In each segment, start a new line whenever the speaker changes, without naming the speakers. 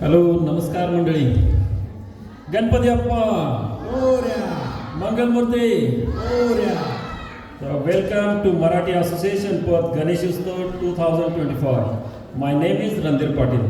Hello नमस्कार मंडळी. गणपती अप्पा
Morya.
Mangalmurti.
Morya.
Welcome to Marathi Association Perth Ganesh Utsav 2025. My name is Randir Patil.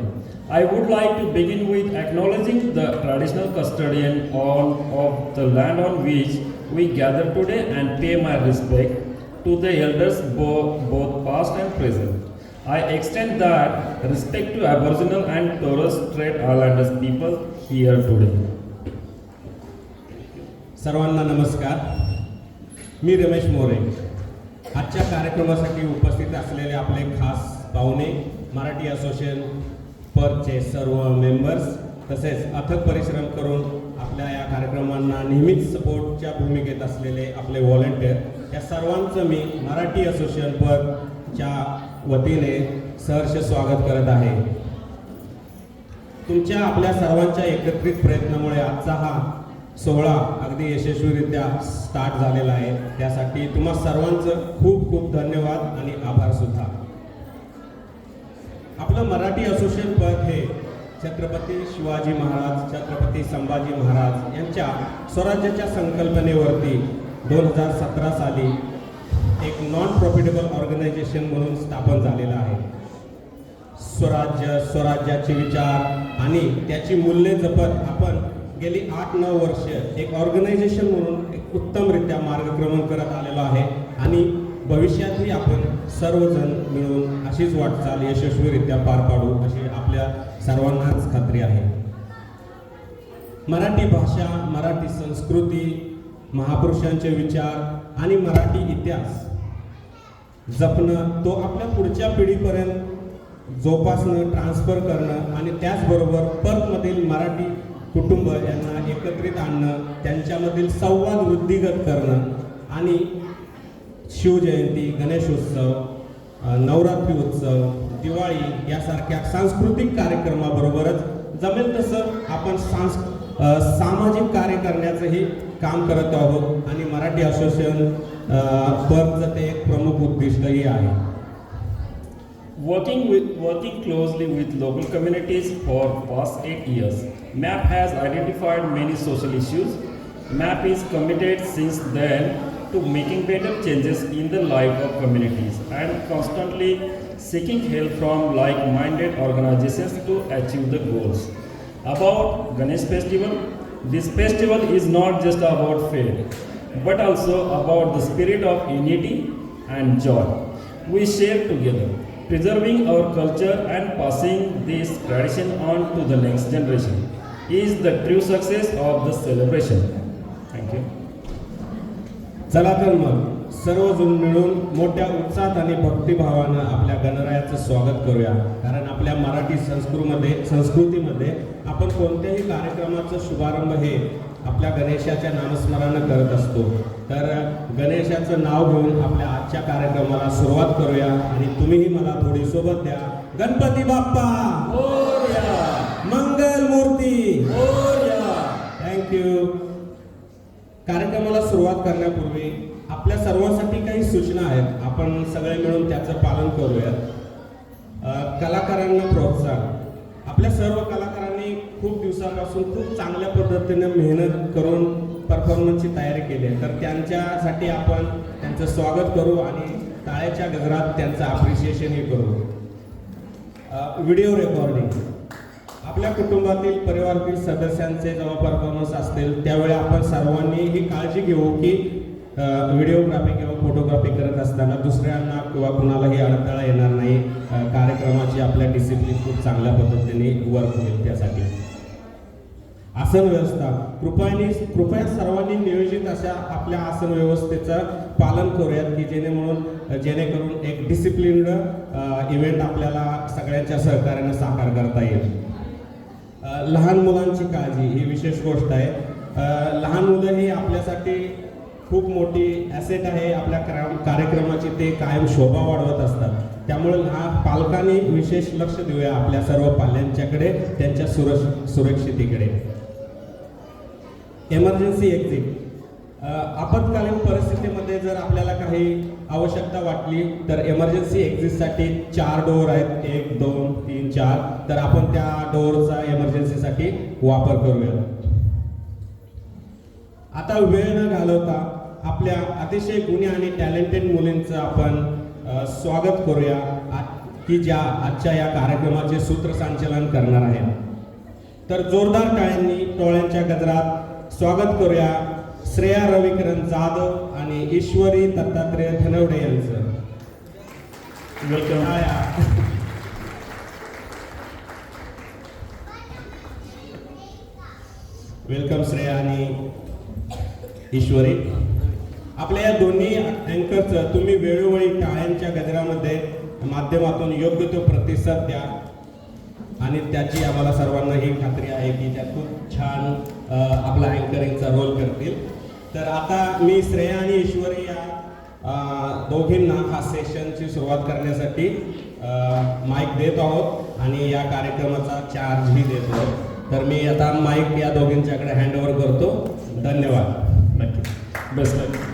I would like to begin with acknowledging the traditional custodian of the land on which we gather today and pay my respect to the elders both past and present. I extend that respect to Aboriginal and Torres Strait Islanders people here today.
सर्वांना नमस्कार. मी रमेश मोरे. आजच्या कार्यक्रमासाठी उपस्थित असलेले आपले खास पाहुणे, Marathi association परचे सर्व मेंबर्स, तसेच अथक परिश्रम करून आपल्या या कार्यक्रमांना नेहमीच सपोर्टच्या भूमिकेत असलेले आपले व्हॉलंटियर, या सर्वांचं मी मराठी असोसिएशन परच्या वतीने सहर्ष स्वागत करत आहे. तुमच्या आपल्या सर्वांच्या एकत्रित प्रयत्नामुळे आजचा हा सोहळा अगदी यशस्वीरित्या स्टार्ट झालेला आहे. त्यासाठी तुम्हा सर्वांचं खूप खूप धन्यवाद आणि आभार सुद्धा. आपलं मराठी असोसिएशन पद हे छत्रपती शिवाजी महाराज, छत्रपती संभाजी महाराज यांच्या स्वराज्याच्या संकल्पनेवरती 2017 साली एक नॉन प्रॉफिटेबल ऑर्गनायझेशन म्हणून स्थापन झालेलं आहे. स्वराज्याचे विचार आणि त्याची मूल्ये जपत आपण गेली 8-9 वर्ष एक ऑर्गनायझेशन म्हणून एक उत्तमरित्या मार्गक्रमण करत आलेलो आहे आणि भविष्यातही आपण सर्वजण मिळून अशीच वाटचाल यशस्वीरित्या पार पाडू अशी आपल्या सर्वांनाच खात्री आहे. मराठी भाषा, मराठी संस्कृती, महापुरुषांचे विचार आणि मराठी इतिहास जपणं, तो आपल्या पुढच्या पिढीपर्यंत जोपासणं, ट्रान्सफर करणं आणि त्याचबरोबर परतमधील मराठी कुटुंब यांना एकत्रित आणणं, त्यांच्यामधील संवाद वृद्धिगत करणं आणि शिवजयंती, गणेशोत्सव, नवरात्री उत्सव, दिवाळी यासारख्या सांस्कृतिक कार्यक्रमाबरोबरच जमेल तसं आपण सामाजिक कार्य करण्याचंही काम करत आहोत आणि मराठी असोसिएशन परचं ते एक प्रमुख उद्दिष्टही आहे.
Working closely with local communities for past 8 years, MAP has identified many social issues. MAP is committed since then to making better changes in the life of communities and constantly seeking help from like-minded organizations to achieve the goals. About Ganesh Festival, this festival is not just about faith, but also about the spirit of unity and joy we share together, preserving our culture and passing this tradition on to the next generation is the true success of the celebration. Thank you.
चला तर मग सर्वजण मिळून मोठ्या उत्साहात आणि भक्तिभावानं आपल्या गणरायाचं स्वागत करूया. कारण आपल्या मराठी संस्कृतीमध्ये आपण कोणत्याही कार्यक्रमाचा शुभारंभ हे आपल्या गणेशाच्या नामस्मरणानं करत असतो. तर गणेशाचं नाव घेऊन आपल्या आजच्या कार्यक्रमाला सुरुवात करूया आणि तुम्हीही मला थोडी सोबत द्या. गणपती बाप्पा
मोरया.
मंगल मूर्ती
मोरया.
थँक्यू. कार्यक्रमाला सुरुवात करण्यापूर्वी आपल्या सर्वांसाठी काही सूचना आहेत. आपण सगळे मिळून त्याचं पालन करूयात. कलाकारांना प्रोत्साहन. आपल्या सर्व कलाकारांनी खूप दिवसापासून खूप चांगल्या पद्धतीने मेहनत करून परफॉर्मन्सची तयारी केली आहे. तर त्यांच्यासाठी आपण त्यांचं स्वागत करू आणि टाळ्याच्या गजरात त्यांचं अप्रिशिएशनही करू. Video recording. आपल्या कुटुंबातील परिवारातील सदस्यांचे जेव्हा परफॉर्मन्स असतील त्यावेळी आपण सर्वांनी ही काळजी घेऊ की व्हिडिओग्राफी किंवा फोटोग्राफी करत असताना दुसऱ्यांना किंवा कुणालाही अडथळा येणार नाही. कार्यक्रमाची आपल्या डिसिप्लिन खूप चांगल्या पद्धतीने वर्क होईल. त्यासाठी आसन व्यवस्था. कृपया सर्वांनी नियोजित अशा आपल्या आसन व्यवस्थेचं पालन करूयात की जेणेकरून एक डिसिप्लिन्ड इव्हेंट आपल्याला सगळ्यांच्या सहकार्यानं साकार करता येईल. लहान मुलांची काळजी ही विशेष गोष्ट आहे. लहान मुलं ही आपल्यासाठी खूप मोठी ॲसेट आहे. आपल्या कार्यक्रमाची ते कायम शोभा वाढवत असतात. त्यामुळे पालकांनी विशेष लक्ष देऊया आपल्या सर्व पाल्यांच्याकडे, त्यांच्या सुरक्षितेकडे. Emergency exit. आपत्कालीन परिस्थितीमध्ये जर आपल्याला काही आवश्यकता वाटली तर एमर्जन्सी एक्झिटसाठी 4 डोअर आहेत, 1 2 3 4, तर आपण त्या डोअरचा एमर्जन्सीसाठी वापर करूया. आता वेळ न घालवता आपल्या अतिशय गुणी आणि टॅलेंटेड मुलींचं आपण स्वागत करूया, की ज्या आजच्या या कार्यक्रमाचे सूत्रसंचालन करणार आहेत. तर जोरदार टाळ्यांनी टोळ्यांच्या गजरात स्वागत करूया श्रेया रविकिरण जाधव आणि ईश्वरी दत्तात्रेय धनवडे यांचं.
वेलकम.
वेलकम श्रेया आणि ईश्वरी. आपल्या या दोन्ही अँकरचं तुम्ही वेळोवेळी टाळ्यांच्या गजरामध्ये माध्यमातून योग्य तो प्रतिसाद द्या आणि त्याची आम्हाला सर्वांना ही खात्री आहे की त्या खूप छान आपला अँकरिंगचा रोल करतील. तर आता मी श्रेया आणि ईश्वरी या दोघींना हा सेशनची सुरुवात करण्यासाठी माईक देत आहोत आणि या कार्यक्रमाचा चार्जही देत आहोत. तर मी आता माईक या दोघींच्याकडे हँडओव्हर करतो. धन्यवाद.
नक्की. बेस्ट.